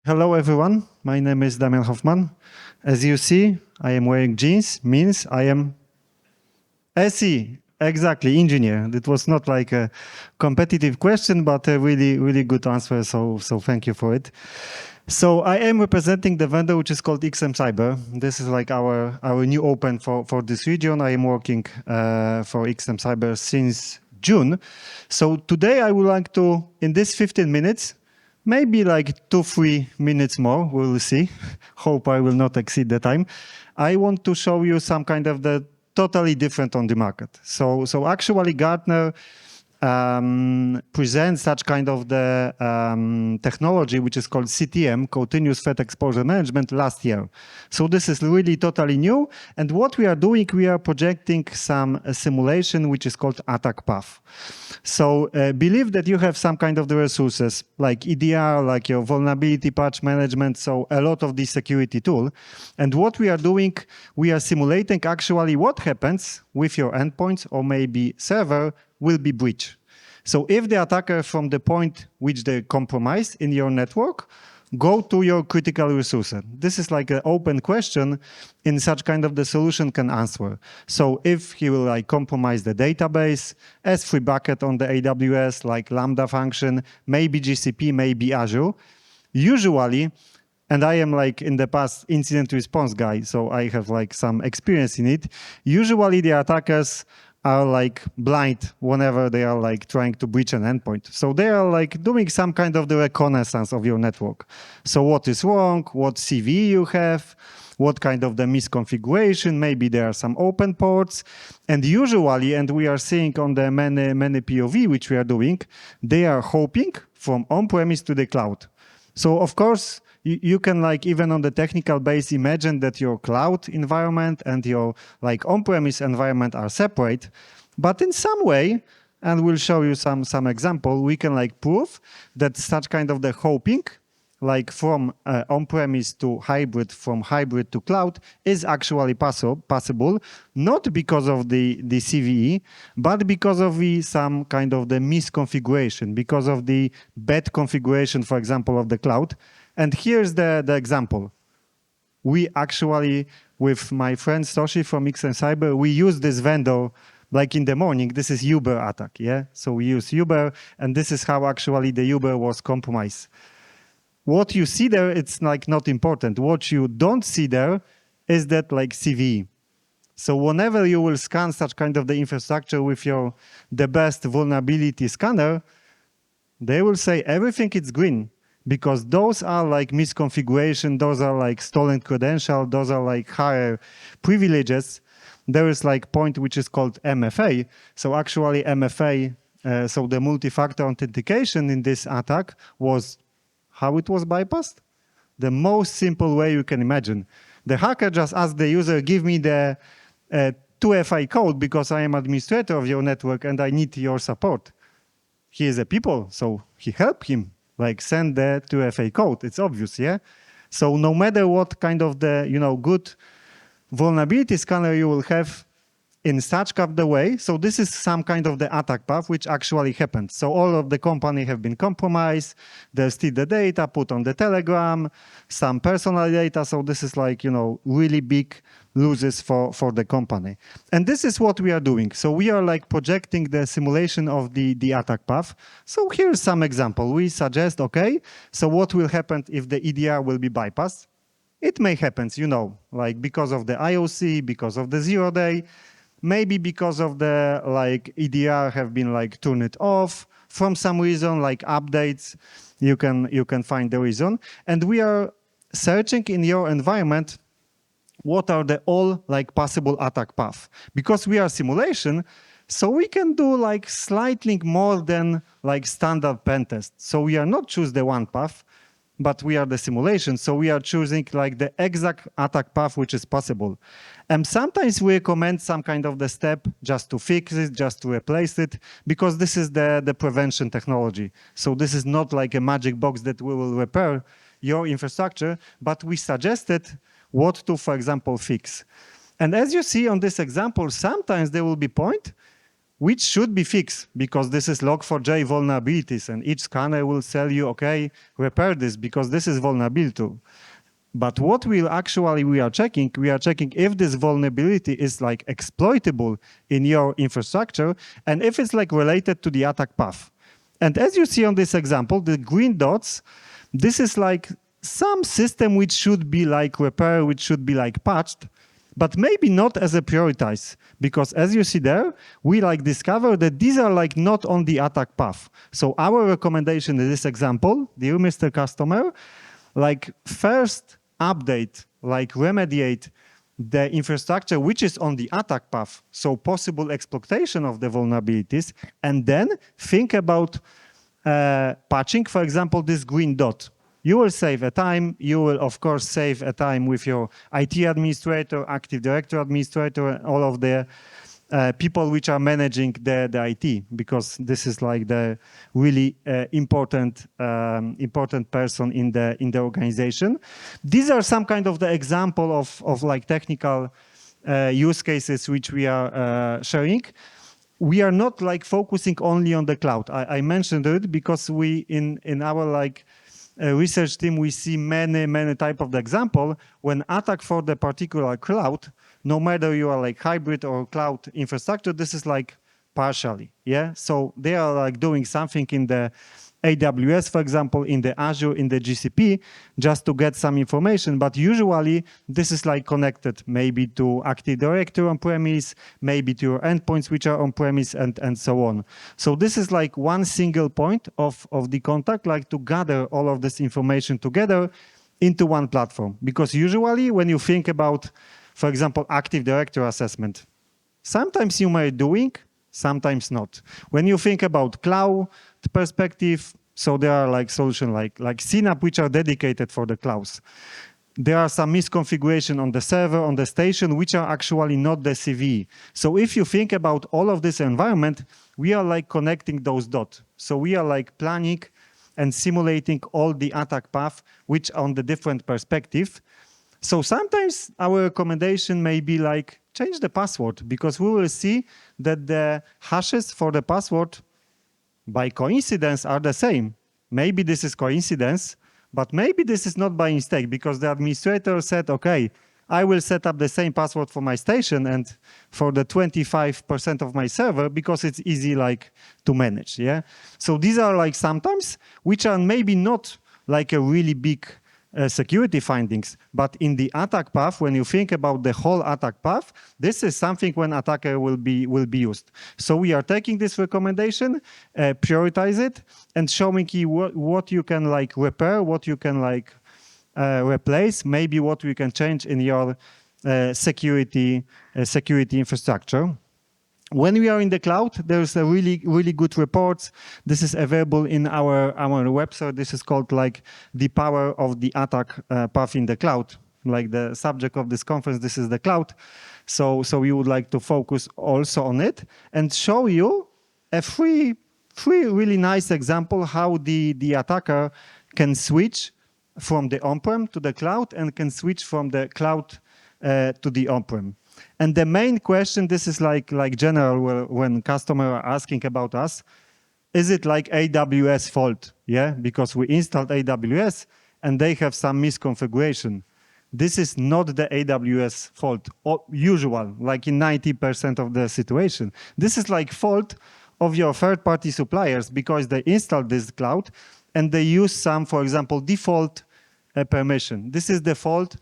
Hello everyone, my name is Damian Hoffman. As you see, I am wearing jeans, means I am SE, exactly, engineer. It was not like a competitive question, but a really good answer, so thank you for it. So I am representing the vendor which is called XM Cyber. This is like our new open for this region. I am working for XM Cyber since June. So today I would like to, in this 15 minutes, maybe like 2-3 minutes more, we will see. Hope I will not exceed the time. I want to show you some kind of the totally different on the market. So actually Gartner presents such kind of the technology which is called CTM, Continuous Threat Exposure Management, last year. So this is really totally new. And what we are doing, we are projecting some simulation which is called attack path. So believe that you have some kind of the resources like EDR, like your vulnerability patch management, so a lot of the security tool. And what we are doing, we are simulating actually what happens with your endpoints or maybe server will be breached. So if the attacker from the point which they compromise in your network go to your critical resource. This is like an open question in such kind of the solution can answer. So if he will like compromise the database, S3 bucket on the AWS, like Lambda function, maybe GCP, maybe Azure, usually, and I am like in the past incident response guy, so I have like some experience in it, usually the attackers are like blind whenever they are like trying to breach an endpoint. So they are like doing some kind of the reconnaissance of your network. So what is wrong, what CVE you have, what kind of the misconfiguration, maybe there are some open ports. And usually, and we are seeing on the many POV which we are doing, they are hopping from on-premise to the cloud. So of course, you can like even on the technical base imagine that your cloud environment and your like on-premise environment are separate, but in some way, and we'll show you some example, we can like prove that such kind of the hopping, like from on-premise to hybrid, from hybrid to cloud, is actually possible, not because of the CVE, but because of some kind of the misconfiguration, because of the bad configuration, for example, of the cloud. And here's the example. We actually, with my friend Soshi from XM Cyber, we use this vendor like in the morning. This is Uber attack, yeah? So we use Uber, and this is how actually the Uber was compromised. What you see there, it's like not important. What you don't see there is that like CVE. So whenever you will scan such kind of the infrastructure with the best vulnerability scanner, they will say everything is green, because those are like misconfiguration, those are like stolen credentials, those are like higher privileges. There is like point which is called MFA. So actually MFA, so the multi-factor authentication in this attack was how it was bypassed? The most simple way you can imagine. The hacker just asked the user, give me the 2FA code because I am administrator of your network and I need your support. He is a people, so he helped him. Like send the 2FA code, it's obvious, yeah? So no matter what kind of the good vulnerability scanner you will have in such kind of way, so this is some kind of the attack path which actually happened. So all of the company have been compromised, they steal the data, put on the Telegram, some personal data, so this is like, really big losses for the company. And this is what we are doing. So we are like projecting the simulation of the attack path. So here's some example. We suggest, okay, so what will happen if the EDR will be bypassed? It may happen, like because of the IOC, because of the 0-day, maybe because of the like EDR have been like turned off from some reason, like updates, you can find the reason. And we are searching in your environment what are the all like possible attack path. Because we are simulation, so we can do like slightly more than like standard pen test. So we are not choose the one path, but we are the simulation. So we are choosing like the exact attack path which is possible. And sometimes we recommend some kind of the step just to fix it, just to replace it, because this is the prevention technology. So this is not like a magic box that we will repair your infrastructure, but we suggested what to, for example, fix. And as you see on this example, sometimes there will be point which should be fixed because this is log4j vulnerabilities, and each scanner will tell you, okay, repair this because this is vulnerability. But what we are checking if this vulnerability is like exploitable in your infrastructure and if it's like related to the attack path. And as you see on this example, the green dots, this is like some system which should be like repaired, which should be like patched, but maybe not as a prioritize, because as you see there, we like discover that these are like not on the attack path. So our recommendation in this example, dear Mr. Customer, like first update, like remediate the infrastructure which is on the attack path, so possible exploitation of the vulnerabilities, and then think about patching, for example, this green dot. You will save a time. You will, of course, save a time with your IT administrator, Active Directory administrator, and all of the people which are managing the IT, because this is like the really important person in the organization. These are some kind of the example of like technical use cases which we are sharing. We are not like focusing only on the cloud. I mentioned it because we in our like research team, we see many type of the example when attack for the particular cloud, no matter you are like hybrid or cloud infrastructure, this is like partially, yeah? So they are like doing something in the AWS, for example, in the Azure, in the GCP, just to get some information. But usually this is like connected maybe to Active Directory on-premise, maybe to your endpoints which are on-premise, and so on. So this is like one single point of the contact, like to gather all of this information together into one platform. Because usually when you think about, for example, Active Directory assessment, sometimes you might doing, sometimes not. When you think about cloud perspective, so there are like solutions like CNAP which are dedicated for the clouds. There are some misconfiguration on the server, on the station, which are actually not the CVE. So if you think about all of this environment, we are like connecting those dots. So we are like planning and simulating all the attack path, which on the different perspective. So sometimes our recommendation may be like, change the password, because we will see that the hashes for the password by coincidence are the same. Maybe this is coincidence, but maybe this is not by mistake, because the administrator said, okay, I will set up the same password for my station and for the 25% of my server, because it's easy like to manage, yeah? So these are like sometimes, which are maybe not like a really big security findings, but in the attack path, when you think about the whole attack path, this is something when attacker will be used. So we are taking this recommendation, prioritize it, and showing you what you can like repair, what you can like replace, maybe what we can change in your security infrastructure. When we are in the cloud, there's a really good reports. This is available in our website. This is called like the power of the attack path in the cloud. Like the subject of this conference, this is the cloud. So we would like to focus also on it and show you a three really nice example how the attacker can switch from the on-prem to the cloud and can switch from the cloud to the on-prem. And the main question, this is like general when customers are asking about us, is it like AWS fault? Yeah, because we installed AWS and they have some misconfiguration. This is not the AWS fault, usual, like in 90% of the situation. This is like fault of your third-party suppliers because they installed this cloud and they use some, for example, default permission. This is the fault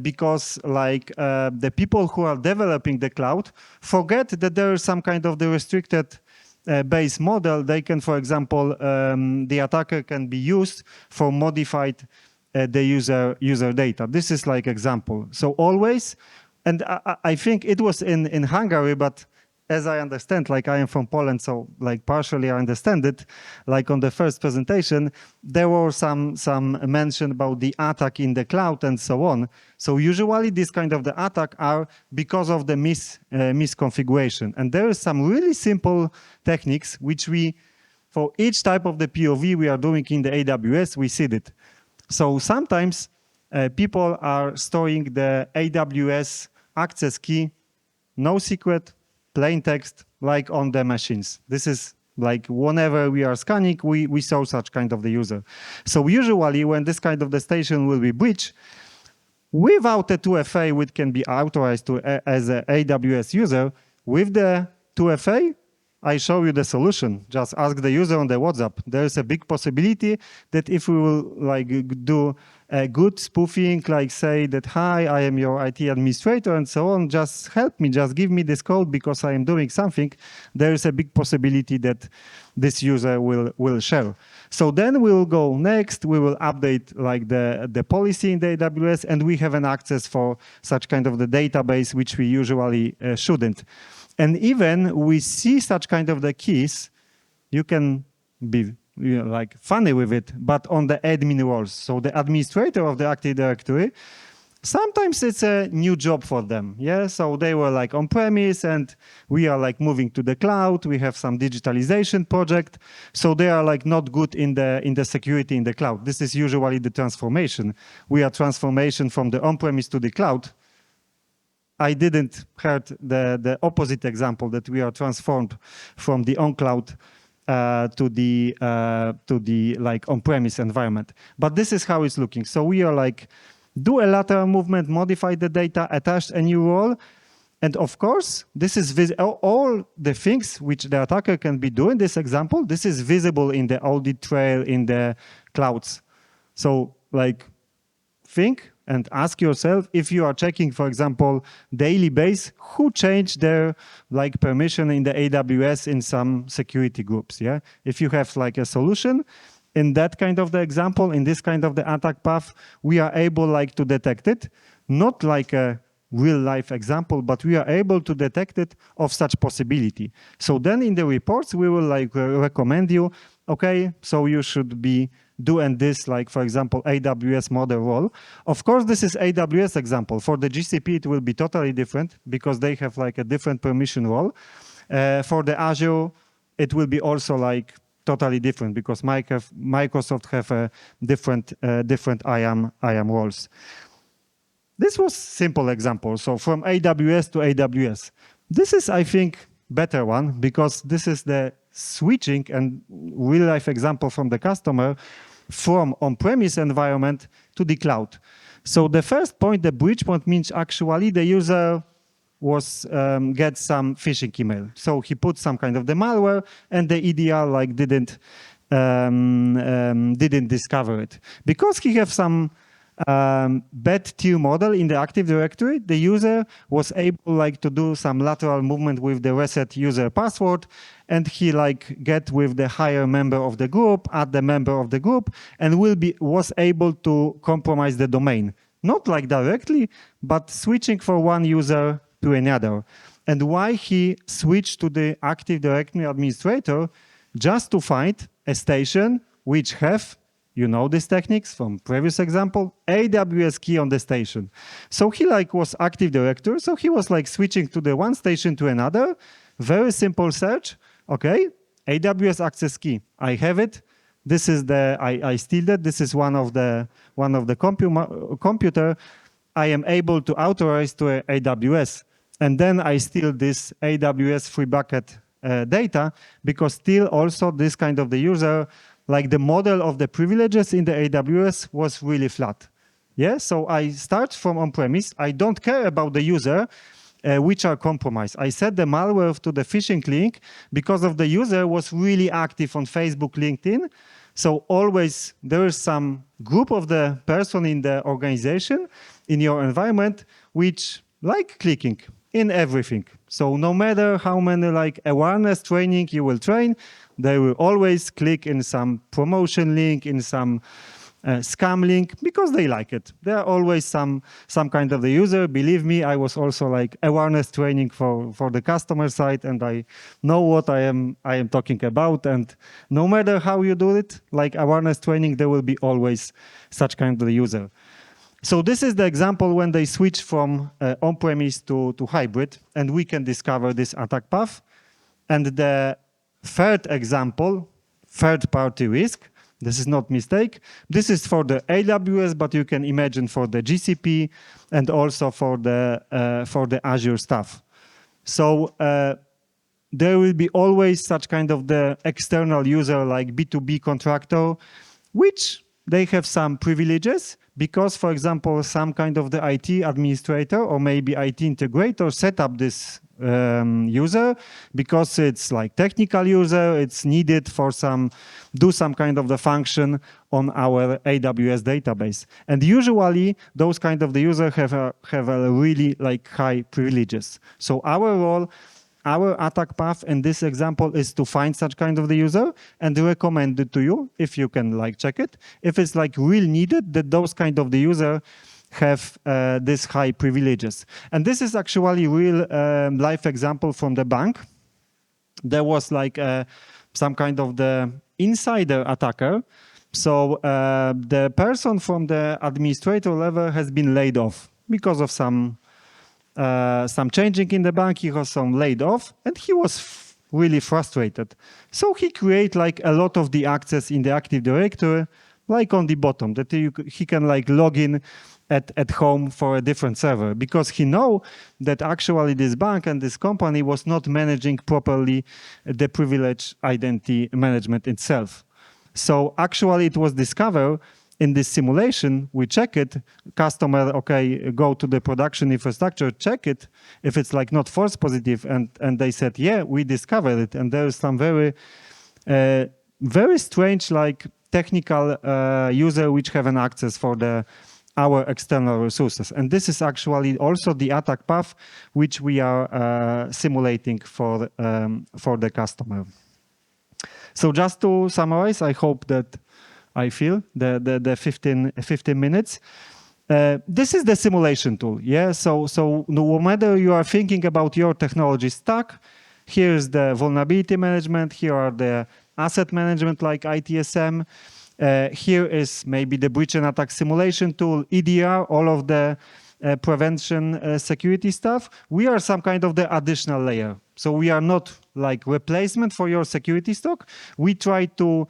because like the people who are developing the cloud forget that there is some kind of the restricted base model. They can, for example, the attacker can be used for modified the user data. This is like example. So always, and I think it was in Hungary, but as I understand, like I am from Poland, so like partially I understand it, like on the first presentation, there were some mention about the attack in the cloud and so on. So usually this kind of the attack are because of the misconfiguration. And there is some really simple techniques which we, for each type of the POV we are doing in the AWS, we see it. So sometimes people are storing the AWS access key, no secret, plain text, like on the machines. This is like whenever we are scanning, we saw such kind of the user. So usually when this kind of the station will be breached, without a 2FA, which can be authorized to as an AWS user, with the 2FA, I show you the solution. Just ask the user on the WhatsApp. There is a big possibility that if we will like do a good spoofing, like say that, hi, I am your IT administrator and so on, just help me, just give me this code because I am doing something, there is a big possibility that this user will share. So then we will go next, we will update like the policy in the AWS, and we have an access for such kind of the database, which we usually shouldn't. And even we see such kind of the keys, you can be like funny with it, but on the admin roles. So the administrator of the Active Directory, sometimes it's a new job for them. Yeah, so they were like on premise and we are like moving to the cloud. We have some digitalization project. So they are like not good in the security in the cloud. This is usually the transformation. We are transformation from the on-premise to the cloud. I didn't heard the opposite example that we are transformed from the on-cloud to the like on-premise environment. But this is how it's looking. So we are like do a lateral movement, modify the data, attach a new role, and of course this is all the things which the attacker can be doing. This example, this is visible in the audit trail in the clouds. So like think and ask yourself if you are checking, for example, daily base, who changed their like permission in the AWS in some security groups. Yeah, if you have like a solution in that kind of the example, in this kind of the attack path, we are able like to detect it, not like a real life example, but we are able to detect it of such possibility. So then in the reports, we will like recommend you, okay, so you should be doing this, like for example, AWS model role. Of course, this is AWS example. For the GCP, it will be totally different because they have like a different permission role. For the Azure, it will be also like totally different because Microsoft have a different IAM roles. This was simple example. So from AWS to AWS. This is, I think, better one because this is the switching and real life example from the customer from on-premise environment to the cloud. So the first point, the breach point, means actually the user was get some phishing email. So he put some kind of the malware and the EDR like didn't discover it. Because he have some bad tier model in the Active Directory, the user was able like to do some lateral movement with the reset user password, and he like get with the higher member of the group, add the member of the group, and was able to compromise the domain. Not like directly, but switching from one user to another. And why he switched to the Active Directory administrator? Just to find a station which have, you know these techniques from previous example, AWS key on the station. So he like was Active Directory, so he was like switching to the one station to another, very simple search, okay, AWS access key, I have it, this is the, I steal that, this is one of the computer, I am able to authorize to AWS, and then I steal this AWS free bucket data, because still also this kind of the user, like the model of the privileges in the AWS was really flat. Yeah, so I start from on-premise. I don't care about the user, which are compromised. I set the malware to the phishing link because of the user was really active on Facebook, LinkedIn. So always there is some group of the person in the organization, in your environment, which like clicking in everything. So no matter how many like awareness training you will train, they will always click in some promotion link, in some scam link, because they like it. There are always some kind of the user. Believe me, I was also like awareness training for the customer side, and I know what I am talking about. And no matter how you do it, like awareness training, there will be always such kind of the user. So this is the example when they switch from on-premise to hybrid, and we can discover this attack path. And the third example, third-party risk, this is not mistake. This is for the AWS, but you can imagine for the GCP and also for the Azure stuff. So there will be always such kind of the external user like B2B contractor, which they have some privileges because, for example, some kind of the IT administrator or maybe IT integrator set up this user because it's like technical user, it's needed for do some kind of the function on our AWS database. And usually those kind of the user have a really like high privileges. So our role, our attack path in this example is to find such kind of the user and recommend it to you if you can like check it. If it's like real needed that those kind of the user have this high privileges. And this is actually real life example from the bank. There was like some kind of the insider attacker. So the person from the administrator level has been laid off because of some changing in the bank. He was laid off and he was really frustrated. So he create like a lot of the access in the Active Directory, like on the bottom, that he can like log in at home for a different server because he know that actually this bank and this company was not managing properly the privilege identity management itself. So actually it was discovered in this simulation. We check it, customer, okay, go to the production infrastructure, check it, if it's like not false positive, and they said, yeah, we discovered it. And there is some very strange like technical user which have an access for our external resources. And this is actually also the attack path which we are simulating for the customer. So just to summarize, I hope that I feel the 15 minutes. This is the simulation tool, yeah? So no matter you are thinking about your technology stack, here's the vulnerability management, here are the asset management like ITSM, here is maybe the breach and attack simulation tool, EDR, all of the prevention security stuff. We are some kind of the additional layer. So we are not like replacement for your security stock. We try to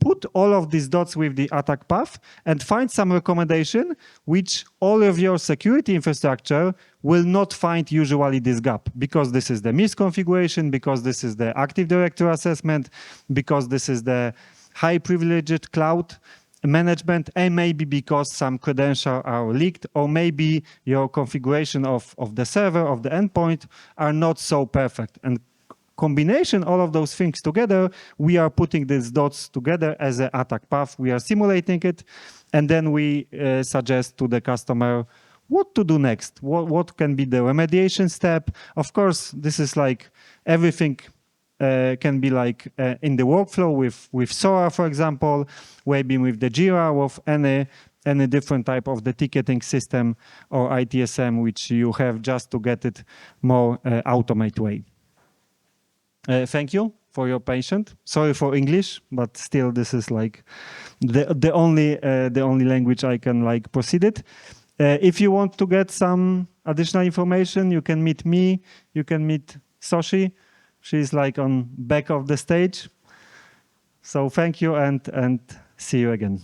put all of these dots with the attack path and find some recommendation which all of your security infrastructure will not find usually this gap, because this is the misconfiguration, because this is the Active Directory assessment, because this is the high privileged cloud management, and maybe because some credentials are leaked, or maybe your configuration of the server, of the endpoint are not so perfect. And combination all of those things together, we are putting these dots together as an attack path. We are simulating it, and then we suggest to the customer what to do next, what can be the remediation step. Of course, this is like everything can be like in the workflow with SOA, for example, maybe with the Jira, with any different type of the ticketing system or ITSM, which you have just to get it more automated way. Thank you for your patience. Sorry for English, but still this is like the only language I can like proceed it. If you want to get some additional information, you can meet me, you can meet Soshi. She's like on back of the stage. So thank you and see you again.